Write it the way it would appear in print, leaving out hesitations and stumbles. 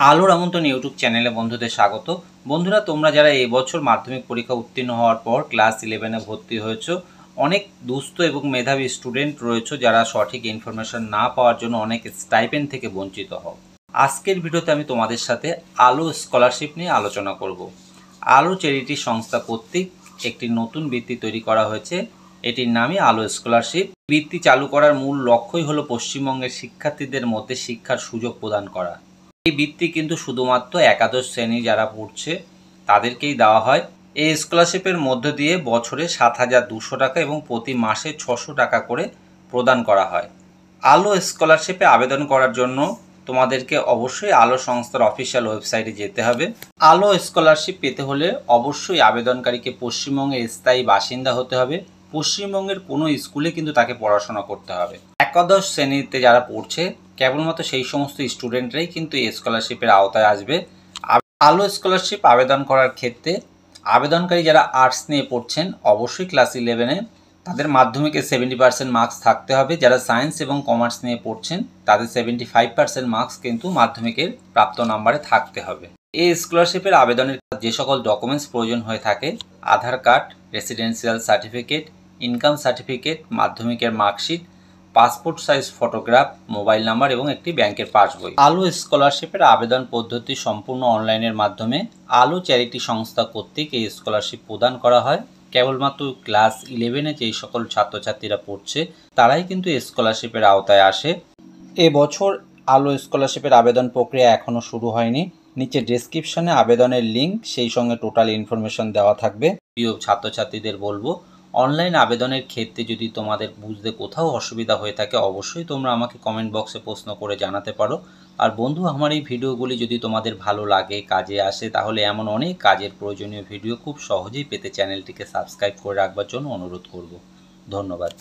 আলোর আমন্ত্রণ ইউটিউব চ্যানেলে বন্ধুদের স্বাগত। বন্ধুরা, তোমরা যারা এই বছর মাধ্যমিক পরীক্ষা উত্তীর্ণ হওয়ার পর ক্লাস 11-এ ভর্তি হয়েছো, অনেক দুস্থ এবং মেধাবী স্টুডেন্ট রয়েছে যারা সঠিক ইনফরমেশন না পাওয়ার জন্য অনেক স্টাইপেন্ড থেকে বঞ্চিত হও। আজকের ভিডিওতে আমি তোমাদের সাথে আলো স্কলারশিপ নিয়ে আলোচনা করব। আলো চ্যারিটি সংস্থা কর্তৃক একটি নতুন বৃত্তি তৈরি করা হয়েছে, এটির নামই আলো স্কলারশিপ। বৃত্তি চালু করার মূল লক্ষ্যই হলো পশ্চিমবঙ্গের শিক্ষার্থীদের মধ্যে শিক্ষার সুযোগ প্রদান করা। এই বৃত্তি কিন্তু শুধুমাত্র একাদশ শ্রেণী যারা পড়ছে তাদেরকেই দেওয়া হয়। এই স্কলারশিপের মধ্য দিয়ে বছরে 7,200 টাকা এবং প্রতি মাসে 600 টাকা করে প্রদান করা হয়। আলো স্কলারশিপে আবেদন করার জন্য তোমাদেরকে অবশ্যই আলো সংস্থার অফিসিয়াল ওয়েবসাইটে যেতে হবে। আলো স্কলারশিপ পেতে হলে অবশ্যই আবেদনকারীকে পশ্চিমবঙ্গের স্থায়ী বাসিন্দা হতে হবে। পশ্চিমবঙ্গের কোনো স্কুলে কিন্তু তাকে পড়াশোনা করতে হবে। একাদশ শ্রেণীতে যারা পড়ছে কেবলমাত্র সেই সমস্ত স্টুডেন্টরাই কিন্তু এই স্কলারশিপের আওতায় আসবে। আলো স্কলারশিপ আবেদন করার ক্ষেত্রে আবেদনকারী যারা আর্টস নিয়ে পড়ছেন অবশ্যই ক্লাস 11-এ তাদের মাধ্যমিকে 70% মার্কস থাকতে হবে। যারা সায়েন্স এবং কমার্স নিয়ে পড়ছেন তাদের 75% মার্কস কিন্তু মাধ্যমিকের প্রাপ্ত নাম্বারে থাকতে হবে। এই স্কলারশিপের আবেদনের যে সকল ডকুমেন্টস প্রয়োজন হয়ে থাকে, Aadhaar card, residential certificate, income certificate, মাধ্যমিকের marksheet, passport size photograph, mobile number এবং একটি ব্যাংকের পাসবই। আলো স্কলারশিপের আবেদন পদ্ধতি সম্পূর্ণ অনলাইনের মাধ্যমে আলো চ্যারিটি সংস্থা কর্তৃক এই স্কলারশিপ প্রদান করা হয়। কেবলমাত্র ক্লাস 11-এ যেই সকল ছাত্রছাত্রীরা পড়ছে তারাই কিন্তু স্কলারশিপের আওতায় আসে। এবছর আলো স্কলারশিপের আবেদন প্রক্রিয়া এখনও শুরু হয়নি। নিচে ডেসক্রিপশনে আবেদনের লিঙ্ক সেই সঙ্গে টোটাল ইনফরমেশন দেওয়া থাকবে। প্রিয় ছাত্রছাত্রীদের বলবো, অনলাইন আবেদনের ক্ষেত্রে যদি তোমাদের বুঝতে কোথাও অসুবিধা হয়ে থাকে অবশ্যই তোমরা আমাকে কমেন্ট বক্সে প্রশ্ন করে জানাতে পারো। আর বন্ধু, আমার এই ভিডিওগুলি যদি তোমাদের ভালো লাগে, কাজে আসে, তাহলে এমন অনেক কাজের প্রয়োজনীয় ভিডিও খুব সহজেই পেতে চ্যানেলটিকে সাবস্ক্রাইব করে রাখবার জন্য অনুরোধ করব। ধন্যবাদ।